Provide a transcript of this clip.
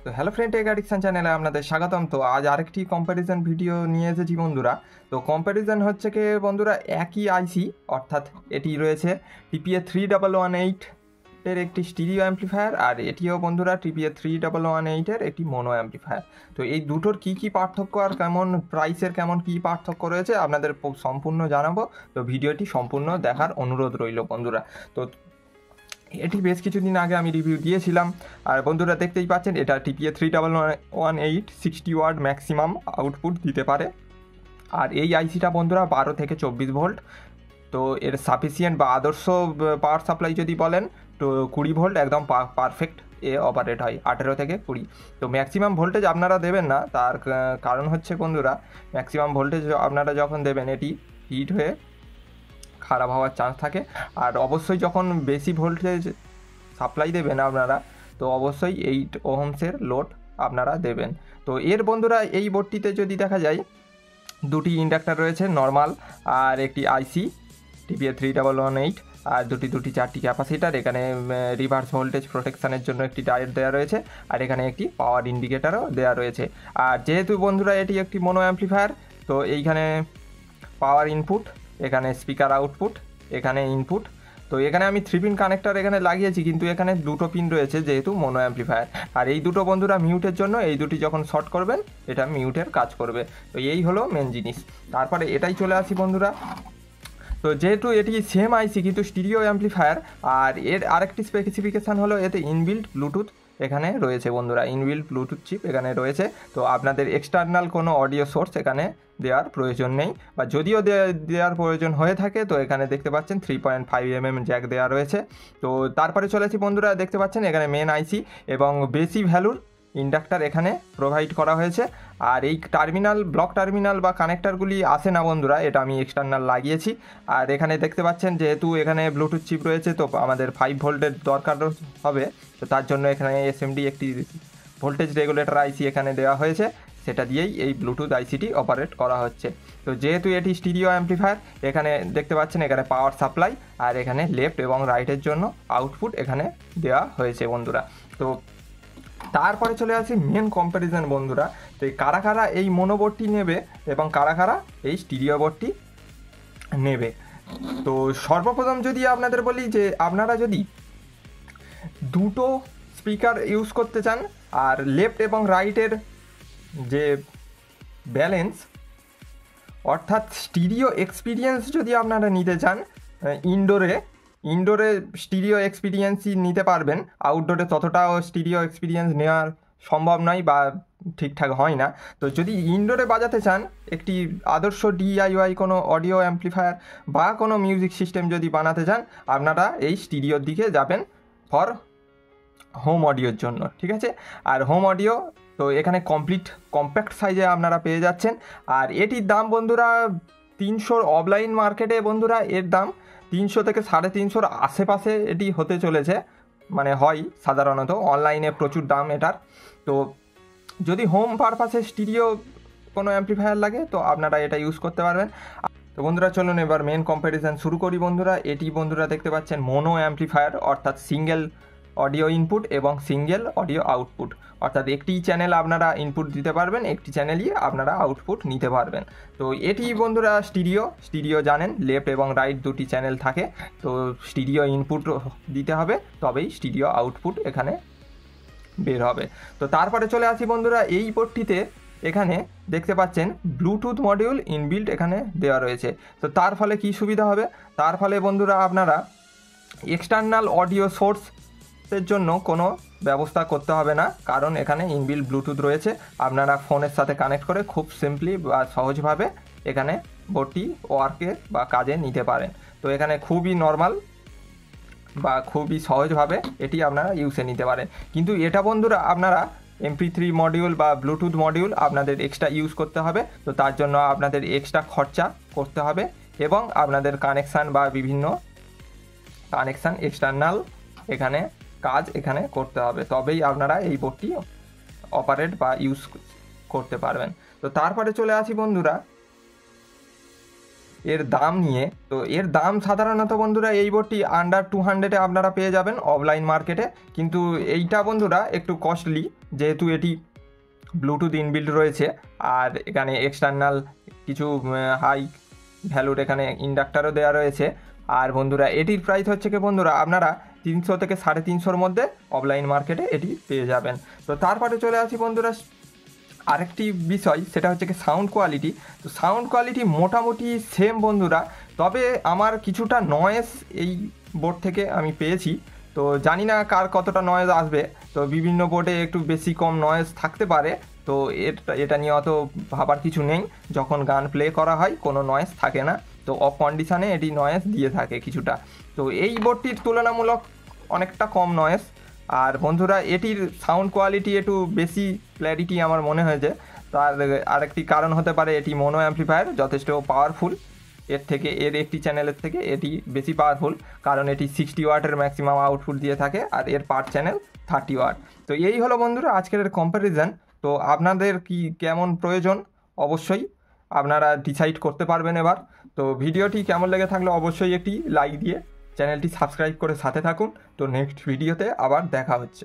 তো hello friend, take addiction চ্যানেলে আপনাদের স্বাগতম। তো আজ আরেকটি কম্প্যারিজন ভিডিও নিয়ে এসেছি বন্ধুরা। তো কম্প্যারিজন হচ্ছে কি বন্ধুরা, একই আইসি অর্থাৎ এটি রয়েছে টিপিএ 3118 এর একটি স্টিরিও অ্যাম্পলিফায়ার, আর এটিও বন্ধুরা টিপিএ 3118 এর একটি মোনো অ্যাম্পলিফায়ার। তো এই দুটোর কী পার্থক্য আর কেমন প্রাইসের কেমন কী পার্থক্য রয়েছে আপনাদের সম্পূর্ণ জানাবো। তো ভিডিওটি সম্পূর্ণ দেখার অনুরোধ রইল বন্ধুরা। তো এটি বেশ কিছুদিন আগে আমি রিভিউ দিয়েছিলাম, আর বন্ধুরা দেখতেই পাচ্ছেন এটা টিপিএ 3118 60 ওয়াট ম্যাক্সিমাম আউটপুট দিতে পারে। আর এই আইসিটা বন্ধুরা 12 থেকে 24 ভোল্ট। তো এর সাফিসিয়েন্ট বা আদর্শ পাওয়ার সাপ্লাই যদি বলেন তো 20 ভোল্ট একদম পারফেক্ট এ অপারেট হয়, 18 থেকে 20। তো ম্যাক্সিমাম ভোল্টেজ আপনারা দেবেন না, তার কারণ হচ্ছে বন্ধুরা ম্যাক্সিমাম ভোল্টেজ আপনারা যখন দেবেন এটি হিট হয়ে খারাপ হওয়ার চান্স থাকে। আর অবশ্যই যখন বেশি ভোল্টেজ সাপ্লাই দেবেন আপনারা, তো অবশ্যই 8 ওহমসের লোড আপনারা দেবেন। তো এর বন্ধুরা এই বোর্ডটিতে যদি দেখা যায় দুটি ইন্ডাক্টর রয়েছে নর্মাল, আর একটি আইসি টিপিএ 3118, আর দুটি চারটি ক্যাপাসিটার। এখানে রিভার্স ভোল্টেজ প্রোটেকশানের জন্য একটি ডায়োড দেওয়া রয়েছে, আর এখানে একটি পাওয়ার ইন্ডিকেটারও দেওয়া রয়েছে। আর যেহেতু বন্ধুরা এটি একটি মোনো অ্যাম্পলিফায়ার, তো এইখানে পাওয়ার ইনপুট, এখানে স্পিকার আউটপুট, এখানে ইনপুট। তো এখানে আমি 3 পিন কানেক্টর এখানে লাগিয়েছি, কিন্তু এখানে 2টো পিন রয়েছে যেহেতু মোনো অ্যাম্পলিফায়ার। আর এই দুটো বন্ধুরা মিউটের জন্য, এই দুটি যখন শর্ট করবেন এটা মিউটের কাজ করবে। তো এই হলো মেন জিনিস। তারপরে এটাই চলে আসি বন্ধুরা। তো যেহেতু এটি সেম আইসি কিন্তু স্টিরিও অ্যাম্পলিফায়ার, আর এর আরেকটি স্পেসিফিকেশান হলো এতে ইনবিল্ট ব্লুটুথ এখানে রয়েছে বন্ধুরা, ইনবিল্ট ব্লুটুথ চিপ এখানে রয়েছে। তো আপনাদের এক্সটার্নাল কোনো অডিও সোর্স এখানে দেওয়ার প্রয়োজন নেই, বা যদিও দেওয়ার প্রয়োজন হয়ে থাকে তো এখানে দেখতে পাচ্ছেন 3.5 mm জ্যাক দেওয়া রয়েছে। তো তারপরে চলে আসি বন্ধুরা, দেখতে পাচ্ছেন এখানে মেন আইসি এবং বেশি ভ্যালুর ইন্ডাক্টার এখানে প্রোভাইড করা হয়েছে। আর এই ব্লক টার্মিনাল বা কানেক্টারগুলি আসে না বন্ধুরা, এটা আমি এক্সটার্নাল লাগিয়েছি। আর এখানে দেখতে পাচ্ছেন যেহেতু এখানে ব্লুটুথ চিপ রয়েছে, তো আমাদের 5 ভোল্টের দরকার হবে। তো তার জন্য এখানে এসএমডি একটি ভোল্টেজ রেগুলেটর আইসি এখানে দেওয়া হয়েছে, সেটা দিয়েই এই ব্লুটুথ আইসিটি অপারেট করা হচ্ছে। তো যেহেতু এটি স্টিরিও অ্যাম্পলিফায়ার, এখানে দেখতে পাচ্ছেন এখানে পাওয়ার সাপ্লাই, আর এখানে লেফট এবং রাইটের জন্য আউটপুট এখানে দেওয়া হয়েছে বন্ধুরা। তো তারপরে চলে আসি মেন কম্প্যারিজন বন্ধুরা। তো এই কারা এই মোনোবোর্ডটি নেবে এবং কারা এই স্টিরিও বোর্ডটি নেবে। তো সর্বপ্রথম যদি আপনাদের বলি যে আপনারা যদি দুটো স্পিকার ইউজ করতে চান, আর লেফট এবং রাইটের যে ব্যালেন্স অর্থাৎ স্টিরিও এক্সপিরিয়েন্স যদি আপনারা নিতে চান, ইনডোরে স্টিরিও এক্সপিরিয়েন্সই নিতে পারবেন, আউটডোরে ততটাও স্টিরিও এক্সপিরিয়েন্স নেওয়ার সম্ভব নয় বা ঠিকঠাক হয় না। তো যদি ইনডোরে বাজাতে চান একটি আদর্শ ডিআইওয়াই কোনো অডিও অ্যাম্পলিফায়ার বা কোনো মিউজিক সিস্টেম যদি বানাতে চান, আপনারা এই স্টিরিওর দিকে যাবেন ফর হোম অডিওর জন্য, ঠিক আছে। আর হোম অডিও তো এখানে কম্প্যাক্ট সাইজে আপনারা পেয়ে যাচ্ছেন। আর এটির দাম বন্ধুরা 300 অফলাইন মার্কেটে বন্ধুরা এর দাম 300 থেকে 350 আশেপাশে এটি হতে চলেছে, মানে হয় সাধারণত। অনলাইনে প্রচুর দাম এটার। তো যদি হোম পারপাসে স্টিরিও কোনো অ্যাম্পলিফায়ার লাগে তো আপনারা এটা ইউজ করতে পারবেন। তো বন্ধুরা চলুন এবার মেন কম্প্যারিজন শুরু করি বন্ধুরা। এটি বন্ধুরা দেখতে পাচ্ছেন মোনো অ্যাম্পলিফায়ার, অর্থাৎ সিঙ্গেল অডিও ইনপুট এবং সিঙ্গেল অডিও আউটপুট, অর্থাৎ একটি চ্যানেল আপনারা ইনপুট দিতে পারবেন, একটি চ্যানেলই আপনারা আউটপুট নিতে পারবেন। তো এটি বন্ধুরা স্টিরিও জানেন লেফট এবং রাইট দুটি চ্যানেল থাকে। তো স্টিরিও ইনপুট দিতে হবে, তবেই স্টিরিও আউটপুট এখানে বের হবে। তো তারপরে চলে আসি বন্ধুরা এই বোর্ডটিতে, এখানে দেখতে পাচ্ছেন ব্লুটুথ মডিউল ইনবিল্ট এখানে দেওয়া রয়েছে। তো তার ফলে কি সুবিধা হবে, তার ফলে বন্ধুরা আপনারা এক্সটার্নাল অডিও সোর্সের জন্য কোনো ব্যবস্থা করতে হবে না, কারণ এখানে ইনবিল্ট ব্লুটুথ রয়েছে। আপনারা ফোনের সাথে কানেক্ট করে খুব সিম্পলি বা সহজভাবে এখানে বোর্ডটি ওয়ার্কে বা কাজে নিতে পারেন। তো এখানে খুবই নর্মাল বা খুবই সহজভাবে এটি আপনারা ইউজে নিতে পারেন। কিন্তু এটা বন্ধুরা আপনারা MP3 মডিউল বা ব্লুটুথ মডিউল আপনাদের এক্সট্রা ইউজ করতে হবে। তো তার জন্য আপনাদের এক্সট্রা খরচা করতে হবে, এবং আপনাদের কানেকশান বা বিভিন্ন কানেকশান এক্সটার্নাল এখানে কাজ এখানে করতে হবে, তবেই আপনারা এই বোর্ডটি অপারেট বা ইউজ করতে পারবেন। তো তারপরে চলে আসি বন্ধুরা এর দাম নিয়ে, তো এর দাম সাধারণত বন্ধুরা এই বোর্ডটি আন্ডার 200-এ আপনারা পেয়ে যাবেন অফলাইন মার্কেটে। কিন্তু এইটা বন্ধুরা একটু কস্টলি, যেহেতু এটি ব্লুটুথ ইনবিল্ড রয়েছে আর এখানে এক্সটার্নাল কিছু হাই ভ্যালুর এখানে ইন্ডাক্টারও দেওয়া রয়েছে। আর বন্ধুরা এটির প্রাইস হচ্ছে কি বন্ধুরা আপনারা 300 থেকে 350-এর মধ্যে অফলাইন মার্কেটে এটি পেয়ে যাবেন। তো তারপরে চলে আসি বন্ধুরা আরেকটি বিষয়, সেটা হচ্ছে কি সাউন্ড কোয়ালিটি। তো সাউন্ড কোয়ালিটি মোটামুটি সেম বন্ধুরা, তবে আমার কিছুটা নয়েজ এই বোর্ড থেকে আমি পেয়েছি। তো জানি না কার কতটা নয়েজ আসবে, তো বিভিন্ন বোর্ডে একটু বেশি কম নয়েজ থাকতে পারে। তো এটা নিয়ে অত ভাবার কিছু নেই, যখন গান প্লে করা হয় কোনো নয়েজ থাকে না, তো অফ কন্ডিশানে এটি নয়েজ দিয়ে থাকে কিছুটা। তো এই বোর্ডটির তুলনামূলক অনেকটা কম নয়েজ। আর বন্ধুরা এটির সাউন্ড কোয়ালিটি একটু বেশি ক্ল্যারিটি আমার মনে হয়েছে। তার আরেকটি কারণ হতে পারে এটি মোনো অ্যাম্পলিফায়ার যথেষ্ট পাওয়ারফুল, এর একটি চ্যানেলের থেকে এটি বেশি পাওয়ারফুল, কারণ এটি 60 ওয়াটের ম্যাক্সিমাম আউটপুট দিয়ে থাকে আর এর পার চ্যানেল 30 ওয়াট। তো এই হলো বন্ধুরা আজকের কম্প্যারিজন। তো আপনাদের কি কেমন প্রয়োজন অবশ্যই আপনারা ডিসাইড করতে পারবেন এবার। তো ভিডিওটি কেমন লেগে থাকলে অবশ্যই একটি লাইক দিয়ে চ্যানেলটি সাবস্ক্রাইব করে সাথে থাকুন। তো নেক্সট ভিডিওতে আবার দেখা হচ্ছে।